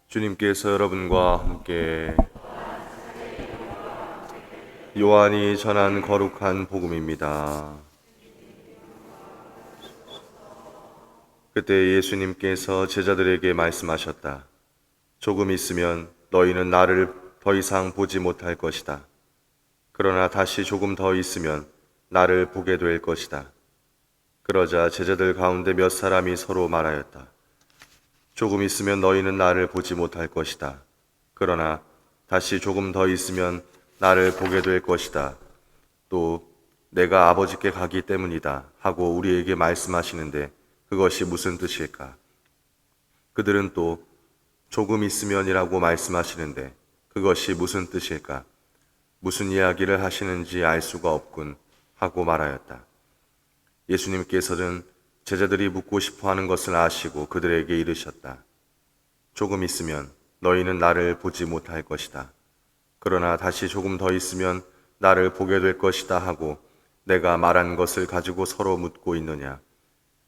주님께서 여러분과 함께 요한이 전한 거룩한 복음입니다. 그때 예수님께서 제자들에게 말씀하셨다. 조금 있으면 너희는 나를 더 이상 보지 못할 것이다. 그러나 다시 조금 더 있으면 나를 보게 될 것이다. 그러자 제자들 가운데 몇 사람이 서로 말하였다. 조금 있으면 너희는 나를 보지 못할 것이다. 그러나 다시 조금 더 있으면 나를 보게 될 것이다. 또 내가 아버지께 가기 때문이다 하고 우리에게 말씀하시는데 그것이 무슨 뜻일까? 그들은 또 조금 있으면이라고 말씀하시는데 그것이 무슨 뜻일까? 무슨 이야기를 하시는지 알 수가 없군 하고 말하였다. 예수님께서는 제자들이 묻고 싶어 하는 것을 아시고 그들에게 이르셨다. 조금 있으면 너희는 나를 보지 못할 것이다. 그러나 다시 조금 더 있으면 나를 보게 될 것이다 하고 내가 말한 것을 가지고 서로 묻고 있느냐?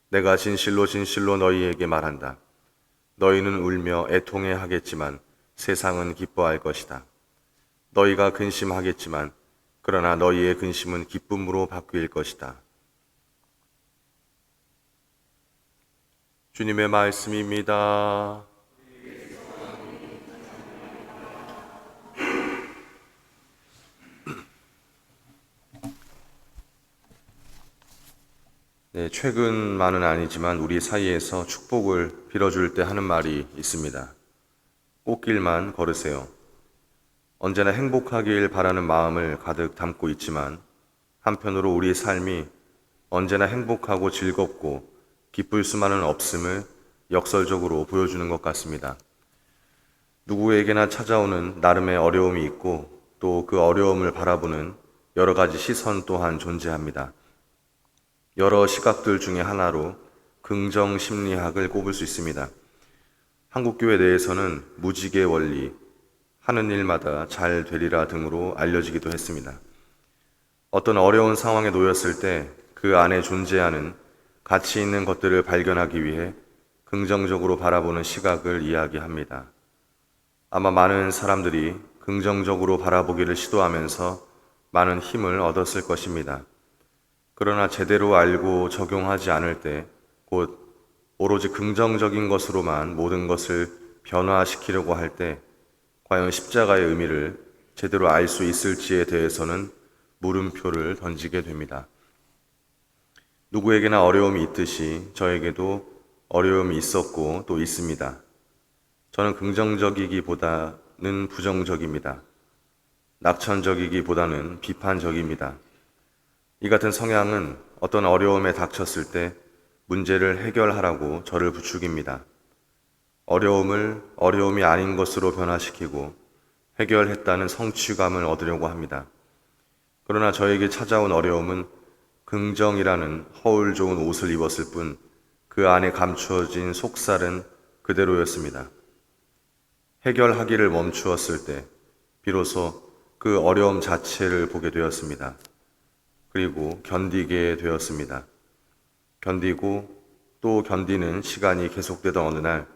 내가 진실로 진실로 너희에게 말한다. 너희는 울며 애통해 하겠지만 세상은 기뻐할 것이다. 너희가 근심하겠지만 그러나 너희의 근심은 기쁨으로 바뀔 것이다. 주님의 말씀입니다. 네, 최근만은 아니지만 우리 사이에서 축복을 빌어줄 때 하는 말이 있습니다. 꽃길만 걸으세요. 언제나 행복하길 바라는 마음을 가득 담고 있지만 한편으로 우리 삶이 언제나 행복하고 즐겁고 기쁠 수만은 없음을 역설적으로 보여주는 것 같습니다. 누구에게나 찾아오는 나름의 어려움이 있고 또 그 어려움을 바라보는 여러 가지 시선 또한 존재합니다. 여러 시각들 중에 하나로 긍정 심리학을 꼽을 수 있습니다. 한국교회 내에서는 무지개 원리, 하는 일마다 잘 되리라 등으로 알려지기도 했습니다. 어떤 어려운 상황에 놓였을 때 그 안에 존재하는 가치 있는 것들을 발견하기 위해 긍정적으로 바라보는 시각을 이야기합니다. 아마 많은 사람들이 긍정적으로 바라보기를 시도하면서 많은 힘을 얻었을 것입니다. 그러나 제대로 알고 적용하지 않을 때 곧 오로지 긍정적인 것으로만 모든 것을 변화시키려고 할 때 과연 십자가의 의미를 제대로 알 수 있을지에 대해서는 물음표를 던지게 됩니다. 누구에게나 어려움이 있듯이 저에게도 어려움이 있었고 또 있습니다. 저는 긍정적이기보다는 부정적입니다. 낙천적이기보다는 비판적입니다. 이 같은 성향은 어떤 어려움에 닥쳤을 때 문제를 해결하라고 저를 부추깁니다. 어려움을 어려움이 아닌 것으로 변화시키고 해결했다는 성취감을 얻으려고 합니다. 그러나 저에게 찾아온 어려움은 긍정이라는 허울 좋은 옷을 입었을 뿐 그 안에 감추어진 속살은 그대로였습니다. 해결하기를 멈추었을 때 비로소 그 어려움 자체를 보게 되었습니다. 그리고 견디게 되었습니다. 견디고 또 견디는 시간이 계속되던 어느 날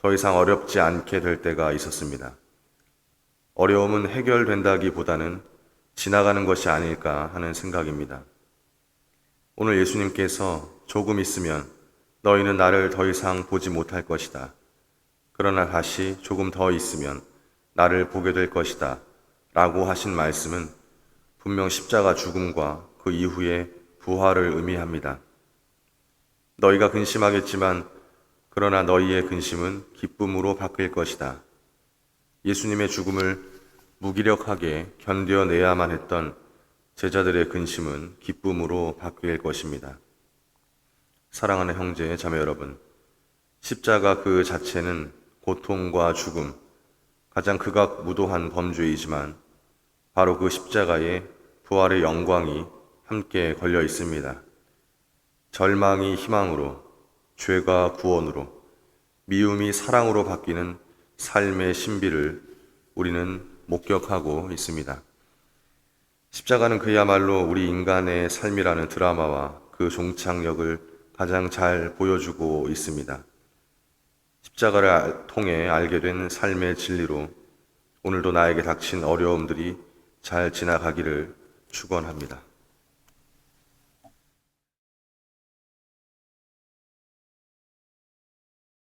더 이상 어렵지 않게 될 때가 있었습니다. 어려움은 해결된다기보다는 지나가는 것이 아닐까 하는 생각입니다. 오늘 예수님께서 조금 있으면 너희는 나를 더 이상 보지 못할 것이다. 그러나 다시 조금 더 있으면 나를 보게 될 것이다. 라고 하신 말씀은 분명 십자가 죽음과 그 이후의 부활을 의미합니다. 너희가 근심하겠지만 그러나 너희의 근심은 기쁨으로 바뀔 것이다. 예수님의 죽음을 무기력하게 견뎌내야만 했던 제자들의 근심은 기쁨으로 바뀔 것입니다. 사랑하는 형제, 자매 여러분, 십자가 그 자체는 고통과 죽음, 가장 극악무도한 범죄이지만 바로 그 십자가에 부활의 영광이 함께 걸려 있습니다. 절망이 희망으로, 죄가 구원으로, 미움이 사랑으로 바뀌는 삶의 신비를 우리는 목격하고 있습니다. 십자가는 그야말로 우리 인간의 삶이라는 드라마와 그 종착역을 가장 잘 보여주고 있습니다. 십자가를 통해 알게 된 삶의 진리로 오늘도 나에게 닥친 어려움들이 잘 지나가기를 축원합니다.